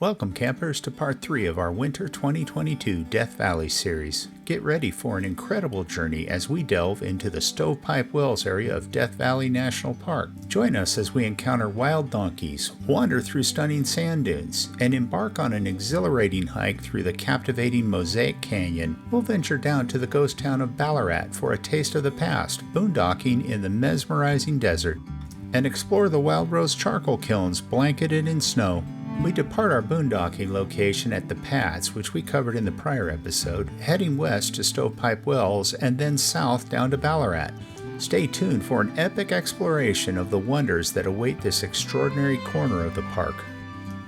Welcome campers to part 3 of our Winter 2022 Death Valley series. Get ready for an incredible journey as we delve into the Stovepipe Wells area of Death Valley National Park. Join us as we encounter wild donkeys, wander through stunning sand dunes, and embark on an exhilarating hike through the captivating Mosaic Canyon. We'll venture down to the ghost town of Ballarat for a taste of the past, boondocking in the mesmerizing desert, and explore the Wildrose charcoal kilns blanketed in snow. We depart our boondocking location at the pads, which we covered in the prior episode, heading west to Stovepipe Wells and then south down to Ballarat. Stay tuned for an epic exploration of the wonders that await this extraordinary corner of the park.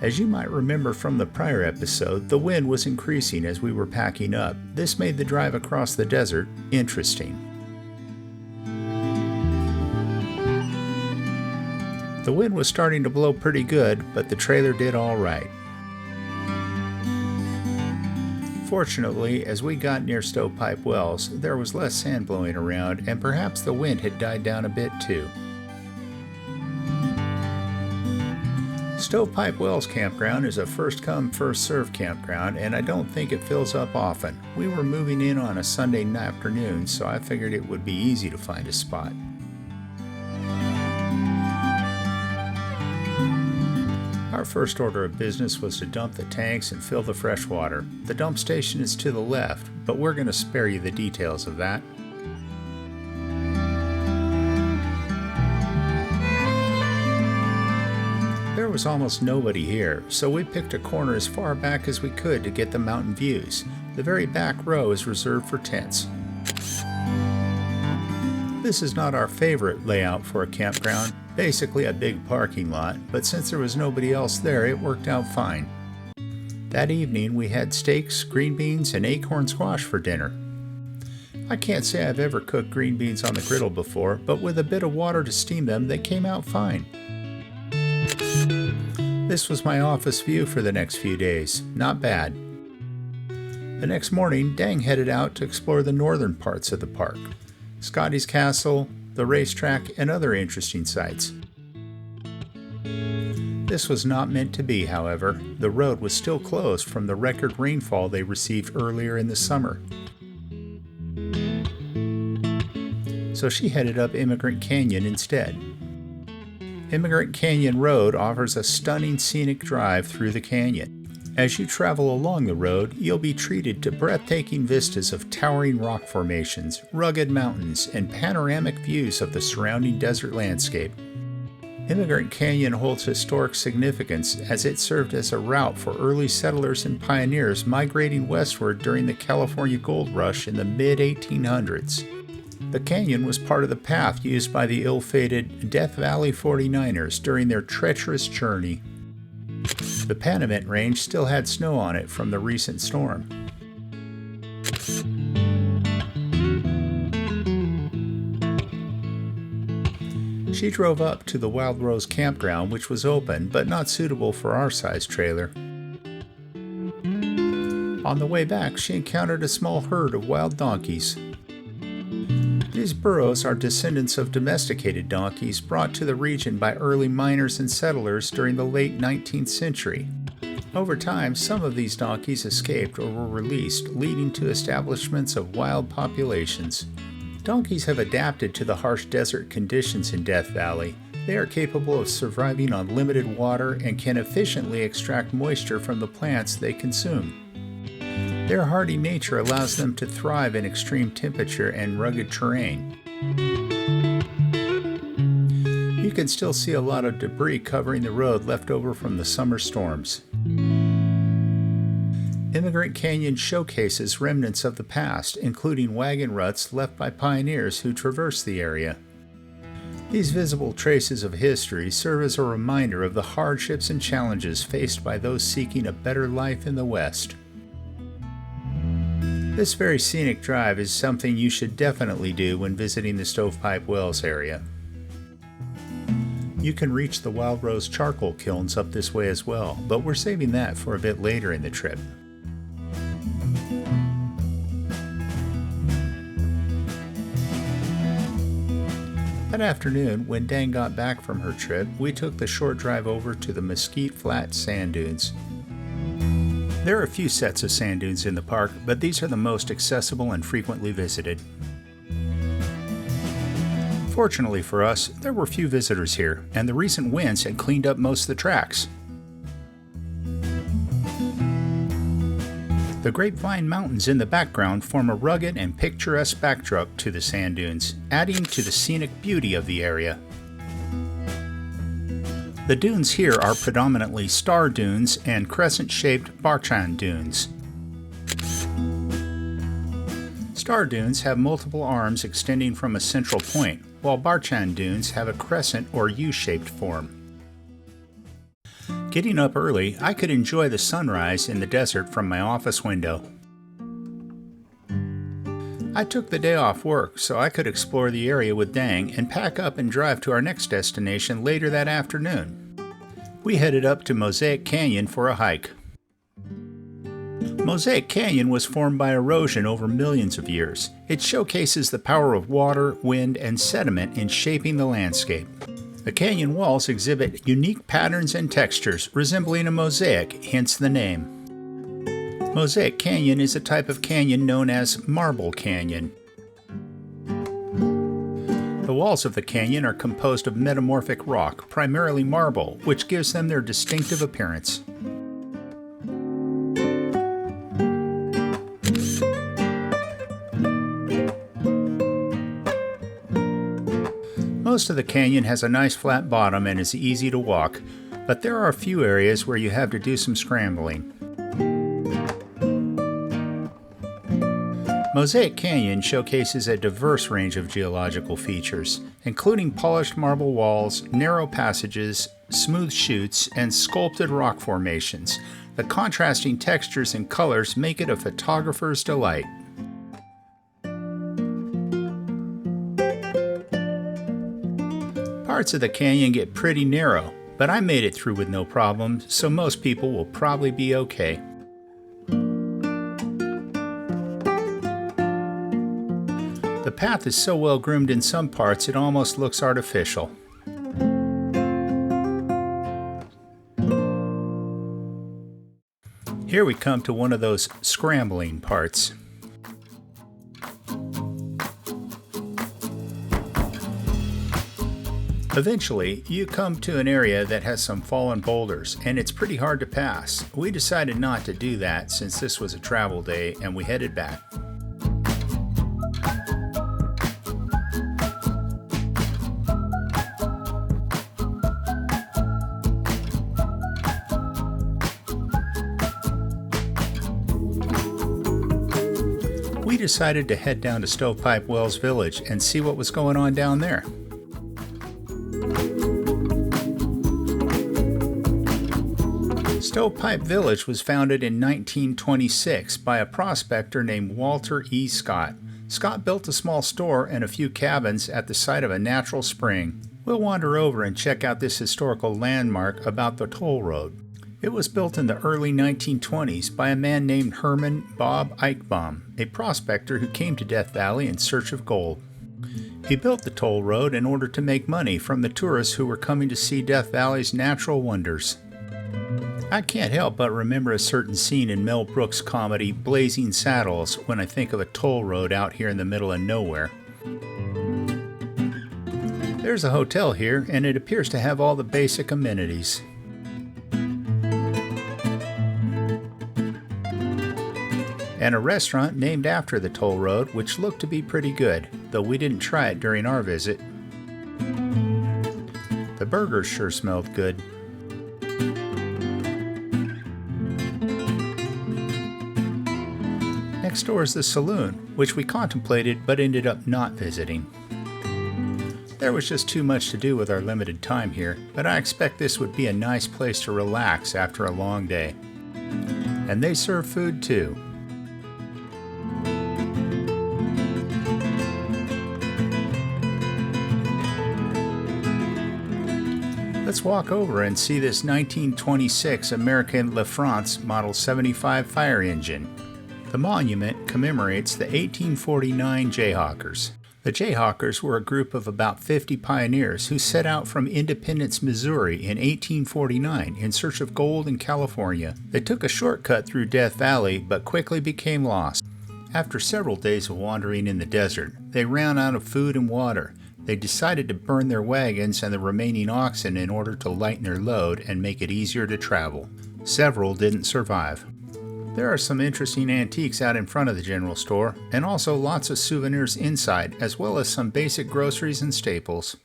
As you might remember from the prior episode, the wind was increasing as we were packing up. This made the drive across the desert interesting. The wind was starting to blow pretty good, but the trailer did all right. Fortunately, as we got near Stovepipe Wells, there was less sand blowing around, and perhaps the wind had died down a bit too. Stovepipe Wells Campground is a first-come, first-served campground, and I don't think it fills up often. We were moving in on a Sunday afternoon, so I figured it would be easy to find a spot. Our first order of business was to dump the tanks and fill the fresh water. The dump station is to the left, but we're going to spare you the details of that. There was almost nobody here, so we picked a corner as far back as we could to get the mountain views. The very back row is reserved for tents. This is not our favorite layout for a campground, basically a big parking lot, but since there was nobody else there, it worked out fine. That evening we had steaks, green beans, and acorn squash for dinner. I can't say I've ever cooked green beans on the griddle before, but with a bit of water to steam them, they came out fine. This was my office view for the next few days. Not bad. The next morning, Dang headed out to explore the northern parts of the park. Scotty's Castle, the racetrack, and other interesting sights. This was not meant to be, however. The road was still closed from the record rainfall they received earlier in the summer. So she headed up Emigrant Canyon instead. Emigrant Canyon Road offers a stunning scenic drive through the canyon. As you travel along the road, you'll be treated to breathtaking vistas of towering rock formations, rugged mountains, and panoramic views of the surrounding desert landscape. Emigrant Canyon holds historic significance as it served as a route for early settlers and pioneers migrating westward during the California gold rush in the mid-1800s. The canyon was part of the path used by the ill-fated Death Valley 49ers during their treacherous journey. The Panamint Range still had snow on it from the recent storm. She drove up to the Wildrose campground, which was open but not suitable for our size trailer. On the way back, she encountered a small herd of wild donkeys. These burros are descendants of domesticated donkeys brought to the region by early miners and settlers during the late 19th century. Over time, some of these donkeys escaped or were released, leading to establishments of wild populations. Donkeys have adapted to the harsh desert conditions in Death Valley. They are capable of surviving on limited water and can efficiently extract moisture from the plants they consume. Their hardy nature allows them to thrive in extreme temperature and rugged terrain. You can still see a lot of debris covering the road left over from the summer storms. Emigrant Canyon showcases remnants of the past, including wagon ruts left by pioneers who traversed the area. These visible traces of history serve as a reminder of the hardships and challenges faced by those seeking a better life in the West. This very scenic drive is something you should definitely do when visiting the Stovepipe Wells area. You can reach the Wildrose charcoal kilns up this way as well, but we're saving that for a bit later in the trip. That afternoon, when Dan got back from her trip, we took the short drive over to the Mesquite Flat sand dunes. There are a few sets of sand dunes in the park, but these are the most accessible and frequently visited. Fortunately for us, there were few visitors here, and the recent winds had cleaned up most of the tracks. The Grapevine Mountains in the background form a rugged and picturesque backdrop to the sand dunes, adding to the scenic beauty of the area. The dunes here are predominantly star dunes and crescent-shaped barchan dunes. Star dunes have multiple arms extending from a central point, while barchan dunes have a crescent or U-shaped form. Getting up early, I could enjoy the sunrise in the desert from my office window. I took the day off work so I could explore the area with Dang and pack up and drive to our next destination later that afternoon. We headed up to Mosaic Canyon for a hike. Mosaic Canyon was formed by erosion over millions of years. It showcases the power of water, wind, and sediment in shaping the landscape. The canyon walls exhibit unique patterns and textures resembling a mosaic, hence the name. Mosaic Canyon is a type of canyon known as Marble Canyon. The walls of the canyon are composed of metamorphic rock, primarily marble, which gives them their distinctive appearance. Most of the canyon has a nice flat bottom and is easy to walk, but there are a few areas where you have to do some scrambling. Mosaic Canyon showcases a diverse range of geological features, including polished marble walls, narrow passages, smooth chutes, and sculpted rock formations. The contrasting textures and colors make it a photographer's delight. Parts of the canyon get pretty narrow, but I made it through with no problem, so most people will probably be okay. The path is so well groomed in some parts it almost looks artificial. Here we come to one of those scrambling parts. Eventually, you come to an area that has some fallen boulders, and it's pretty hard to pass. We decided not to do that since this was a travel day, and we headed back. We decided to head down to Stovepipe Wells Village and see what was going on down there. Stovepipe Village was founded in 1926 by a prospector named Walter E. Scott. Scott built a small store and a few cabins at the site of a natural spring. We'll wander over and check out this historical landmark about the toll road. It was built in the early 1920s by a man named Herman Bob Eichbaum, a prospector who came to Death Valley in search of gold. He built the toll road in order to make money from the tourists who were coming to see Death Valley's natural wonders. I can't help but remember a certain scene in Mel Brooks' comedy Blazing Saddles when I think of a toll road out here in the middle of nowhere. There's a hotel here, and it appears to have all the basic amenities. And a restaurant named after the toll road, which looked to be pretty good, though we didn't try it during our visit. The burgers sure smelled good. Next door is the saloon, which we contemplated but ended up not visiting. There was just too much to do with our limited time here, but I expect this would be a nice place to relax after a long day. And they serve food too. Let's walk over and see this 1926 American LaFrance Model 75 fire engine. The monument commemorates the 1849 Jayhawkers. The Jayhawkers were a group of about 50 pioneers who set out from Independence, Missouri in 1849 in search of gold in California. They took a shortcut through Death Valley but quickly became lost. After several days of wandering in the desert, they ran out of food and water. They decided to burn their wagons and the remaining oxen in order to lighten their load and make it easier to travel. Several didn't survive. There are some interesting antiques out in front of the general store, and also lots of souvenirs inside, as well as some basic groceries and staples.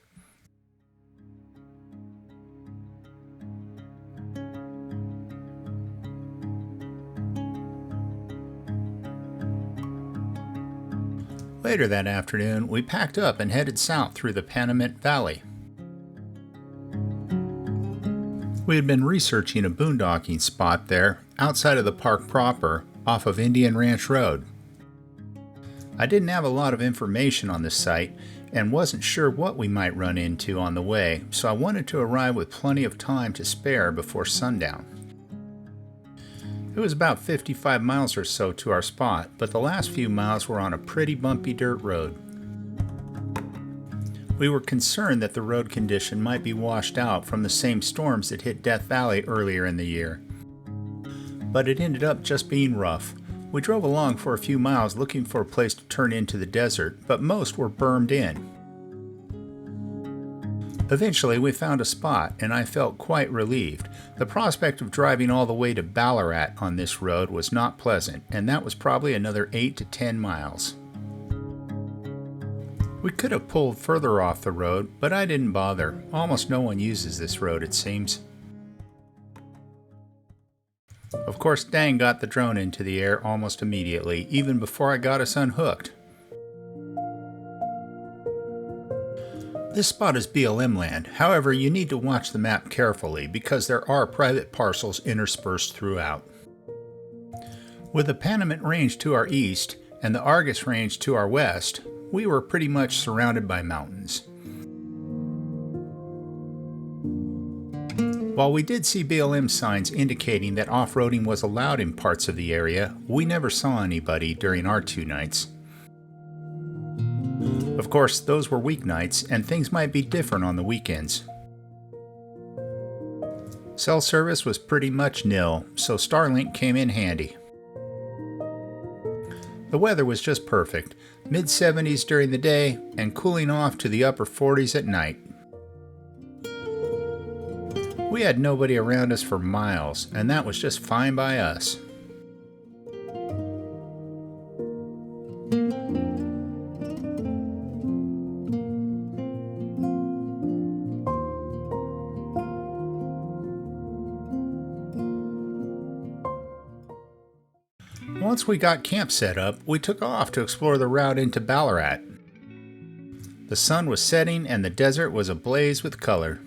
Later that afternoon, we packed up and headed south through the Panamint Valley. We had been researching a boondocking spot there, outside of the park proper, off of Indian Ranch Road. I didn't have a lot of information on the site and wasn't sure what we might run into on the way, so I wanted to arrive with plenty of time to spare before sundown. It was about 55 miles or so to our spot, but the last few miles were on a pretty bumpy dirt road. We were concerned that the road condition might be washed out from the same storms that hit Death Valley earlier in the year. But it ended up just being rough. We drove along for a few miles looking for a place to turn into the desert, but most were bermed in. Eventually we found a spot, and I felt quite relieved. The prospect of driving all the way to Ballarat on this road was not pleasant, and that was probably another 8 to 10 miles. We could have pulled further off the road, but I didn't bother. Almost no one uses this road, it seems. Of course, Dang got the drone into the air almost immediately, even before I got us unhooked. This spot is BLM land, however, you need to watch the map carefully because there are private parcels interspersed throughout. With the Panamint Range to our east and the Argus Range to our west, we were pretty much surrounded by mountains. While we did see BLM signs indicating that off-roading was allowed in parts of the area, we never saw anybody during our 2 nights. Of course, those were weeknights, and things might be different on the weekends. Cell service was pretty much nil, so Starlink came in handy. The weather was just perfect, mid-70s during the day and cooling off to the upper 40s at night. We had nobody around us for miles, and that was just fine by us. Once we got camp set up, we took off to explore the route into Ballarat. The sun was setting and the desert was ablaze with color.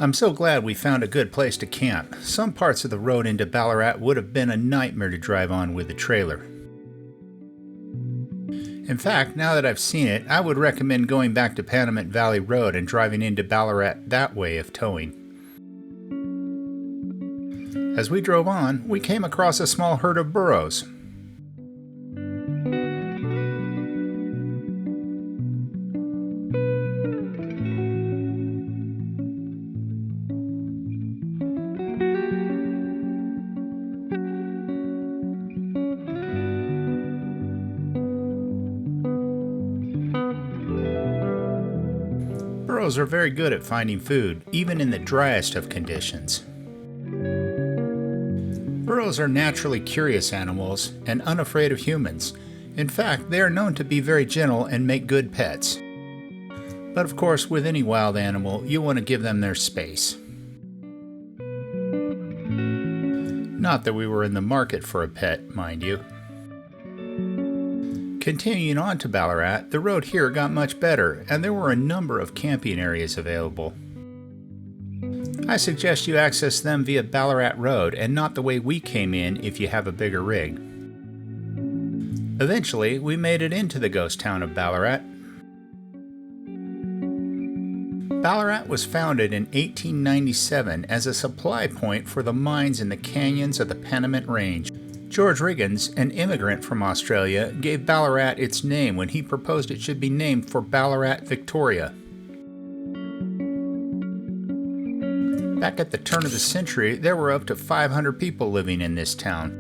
I'm so glad we found a good place to camp. Some parts of the road into Ballarat would have been a nightmare to drive on with the trailer. In fact, now that I've seen it, I would recommend going back to Panamint Valley Road and driving into Ballarat that way if towing. As we drove on, we came across a small herd of burros. Burros are very good at finding food, even in the driest of conditions. Burros are naturally curious animals and unafraid of humans. In fact, they are known to be very gentle and make good pets. But of course, with any wild animal, you want to give them their space. Not that we were in the market for a pet, mind you. Continuing on to Ballarat, the road here got much better, and there were a number of camping areas available. I suggest you access them via Ballarat Road and not the way we came in if you have a bigger rig. Eventually, we made it into the ghost town of Ballarat. Ballarat was founded in 1897 as a supply point for the mines in the canyons of the Panamint Range. George Riggins, an immigrant from Australia, gave Ballarat its name when he proposed it should be named for Ballarat, Victoria. Back at the turn of the century, there were up to 500 people living in this town.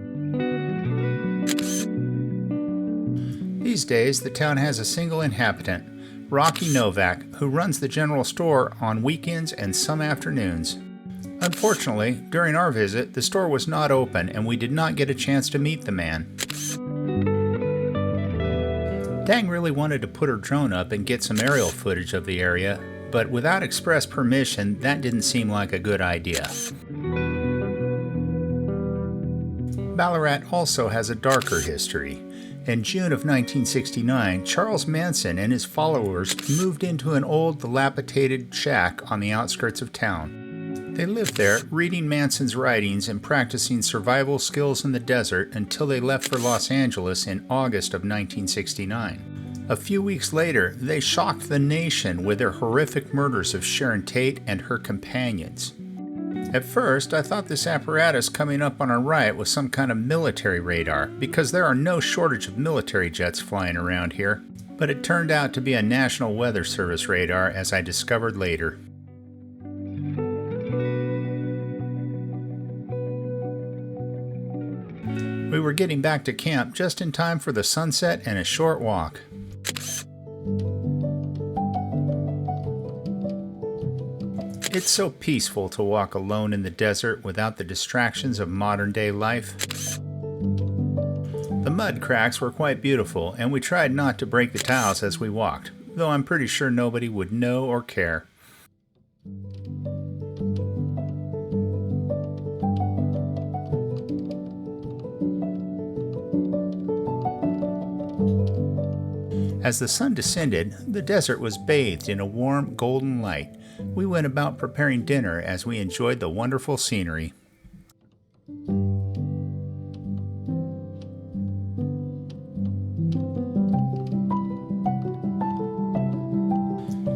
These days, the town has a single inhabitant, Rocky Novak, who runs the general store on weekends and some afternoons. Unfortunately, during our visit, the store was not open and we did not get a chance to meet the man. Dang really wanted to put her drone up and get some aerial footage of the area, but without express permission, that didn't seem like a good idea. Ballarat also has a darker history. In June of 1969, Charles Manson and his followers moved into an old, dilapidated shack on the outskirts of town. They lived there, reading Manson's writings and practicing survival skills in the desert until they left for Los Angeles in August of 1969. A few weeks later, they shocked the nation with their horrific murders of Sharon Tate and her companions. At first, I thought this apparatus coming up on our right was some kind of military radar, because there are no shortage of military jets flying around here, but it turned out to be a National Weather Service radar, as I discovered later. We were getting back to camp just in time for the sunset and a short walk. It's so peaceful to walk alone in the desert without the distractions of modern-day life. The mud cracks were quite beautiful, and we tried not to break the tiles as we walked, though I'm pretty sure nobody would know or care. As the sun descended, the desert was bathed in a warm, golden light. We went about preparing dinner as we enjoyed the wonderful scenery.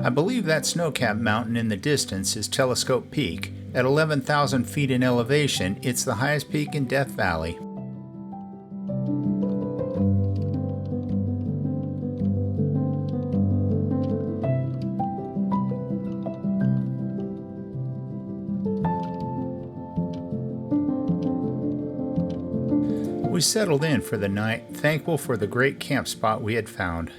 I believe that snow-capped mountain in the distance is Telescope Peak. At 11,000 feet in elevation, it's the highest peak in Death Valley. We settled in for the night, thankful for the great camp spot we had found.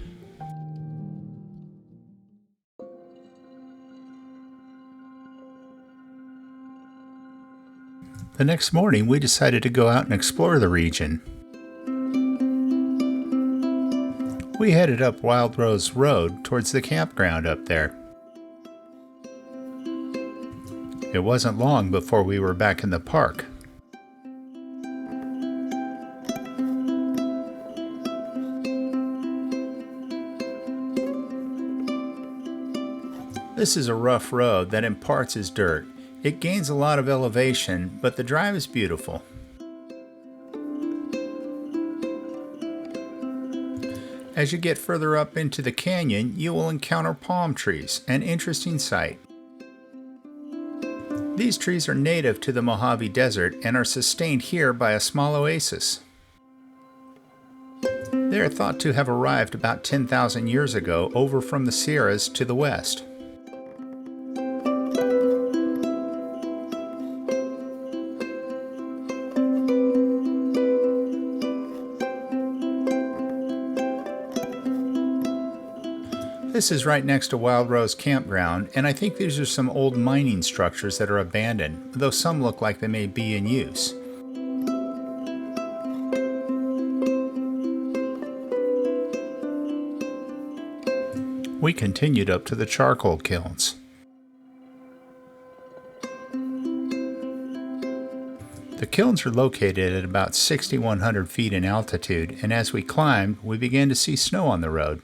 The next morning, we decided to go out and explore the region. We headed up Wildrose Road towards the campground up there. It wasn't long before we were back in the park. This is a rough road that in parts is dirt. It gains a lot of elevation, but the drive is beautiful. As you get further up into the canyon, you will encounter palm trees, an interesting sight. These trees are native to the Mojave Desert and are sustained here by a small oasis. They are thought to have arrived about 10,000 years ago over from the Sierras to the west. This is right next to Wildrose Campground, and I think these are some old mining structures that are abandoned, though some look like they may be in use. We continued up to the charcoal kilns. The kilns are located at about 6,100 feet in altitude, and as we climbed, we began to see snow on the road.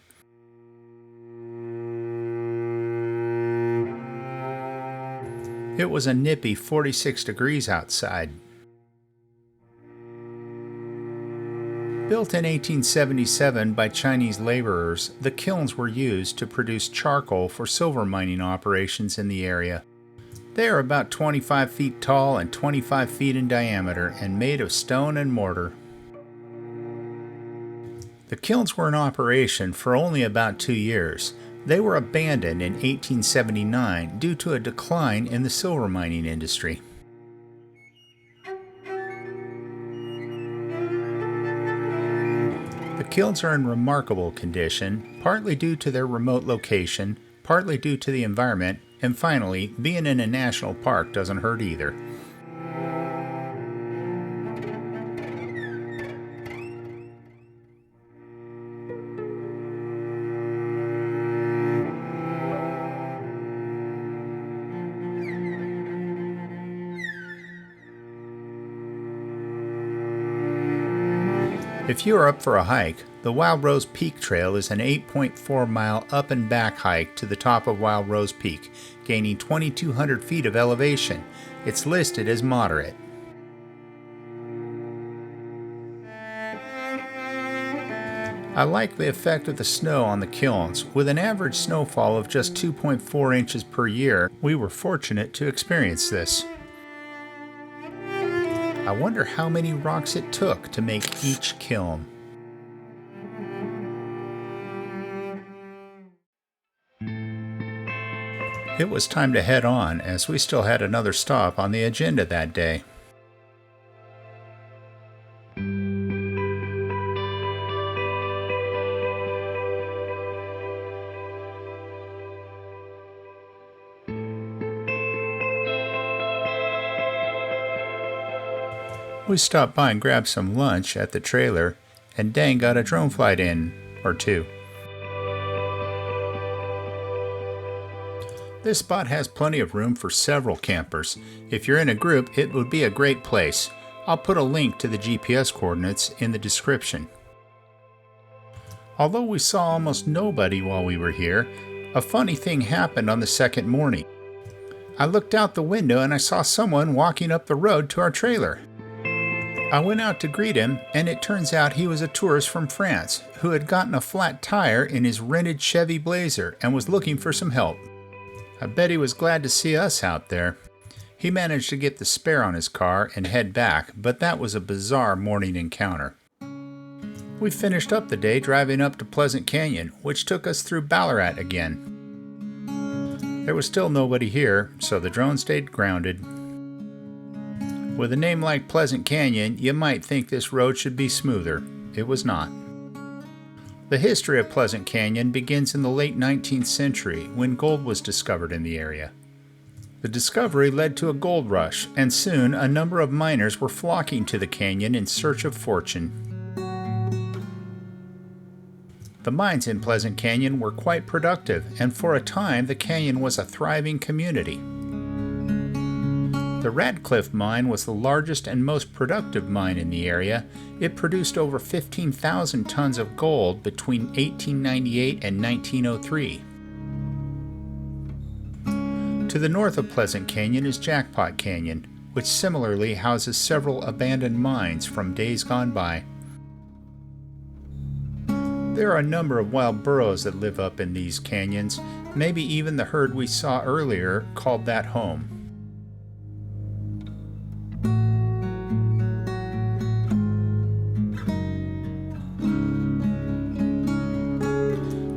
It was a nippy 46 degrees outside. Built in 1877 by Chinese laborers, the kilns were used to produce charcoal for silver mining operations in the area. They are about 25 feet tall and 25 feet in diameter and made of stone and mortar. The kilns were in operation for only about 2 years. They were abandoned in 1879 due to a decline in the silver mining industry. The kilns are in remarkable condition, partly due to their remote location, partly due to the environment, and finally, being in a national park doesn't hurt either. If you are up for a hike, the Wildrose Peak Trail is an 8.4-mile up and back hike to the top of Wildrose Peak, gaining 2,200 feet of elevation. It's listed as moderate. I like the effect of the snow on the kilns. With an average snowfall of just 2.4 inches per year, we were fortunate to experience this. I wonder how many rocks it took to make each kiln. It was time to head on, as we still had another stop on the agenda that day. We stopped by and grabbed some lunch at the trailer, and Dan got a drone flight in, or two. This spot has plenty of room for several campers. If you're in a group, it would be a great place. I'll put a link to the GPS coordinates in the description. Although we saw almost nobody while we were here, a funny thing happened on the second morning. I looked out the window and I saw someone walking up the road to our trailer. I went out to greet him, and it turns out he was a tourist from France who had gotten a flat tire in his rented Chevy Blazer and was looking for some help. I bet he was glad to see us out there. He managed to get the spare on his car and head back, but that was a bizarre morning encounter. We finished up the day driving up to Pleasant Canyon, which took us through Ballarat again. There was still nobody here, so the drone stayed grounded. With a name like Pleasant Canyon, you might think this road should be smoother. It was not. The history of Pleasant Canyon begins in the late 19th century when gold was discovered in the area. The discovery led to a gold rush, and soon a number of miners were flocking to the canyon in search of fortune. The mines in Pleasant Canyon were quite productive, and for a time the canyon was a thriving community. The Radcliffe mine was the largest and most productive mine in the area. It produced over 15,000 tons of gold between 1898 and 1903. To the north of Pleasant Canyon is Jackpot Canyon, which similarly houses several abandoned mines from days gone by. There are a number of wild burros that live up in these canyons, maybe even the herd we saw earlier called that home.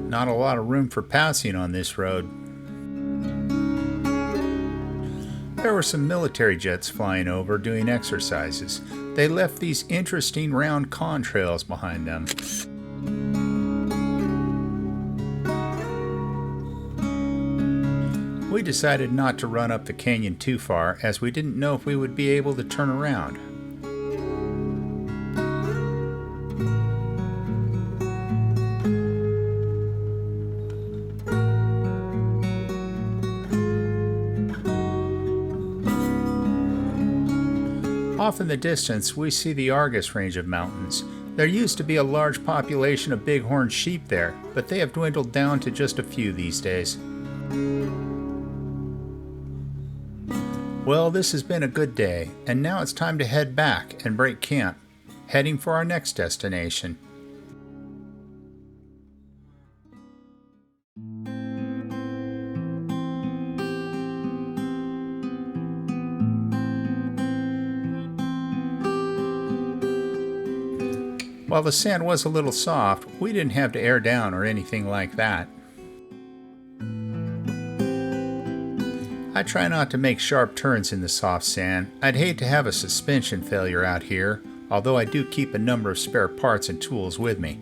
Not a lot of room for passing on this road. There were some military jets flying over doing exercises. They left these interesting round contrails behind them. We decided not to run up the canyon too far, as we didn't know if we would be able to turn around. Off in the distance, we see the Argus range of mountains. There used to be a large population of bighorn sheep there, but they have dwindled down to just a few these days. Well, this has been a good day, and now it's time to head back and break camp, heading for our next destination. While the sand was a little soft, we didn't have to air down or anything like that. I try not to make sharp turns in the soft sand. I'd hate to have a suspension failure out here, although I do keep a number of spare parts and tools with me.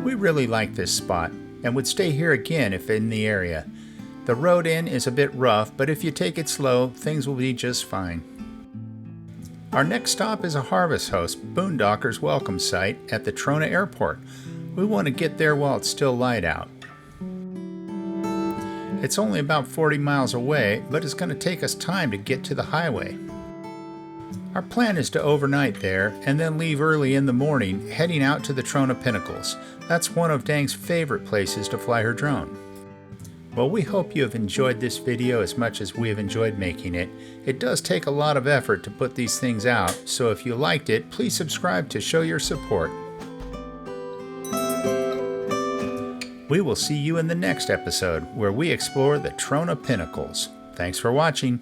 We really like this spot and would stay here again if in the area. The road in is a bit rough, but if you take it slow, things will be just fine. Our next stop is a Harvest Host Boondockers welcome site at the Trona Airport. We want to get there while it's still light out. It's only about 40 miles away, but it's going to take us time to get to the highway. Our plan is to overnight there and then leave early in the morning, heading out to the Trona Pinnacles. That's one of Dang's favorite places to fly her drone. Well, we hope you have enjoyed this video as much as we have enjoyed making it. It does take a lot of effort to put these things out, so if you liked it, please subscribe to show your support. We will see you in the next episode where we explore the Trona Pinnacles. Thanks for watching.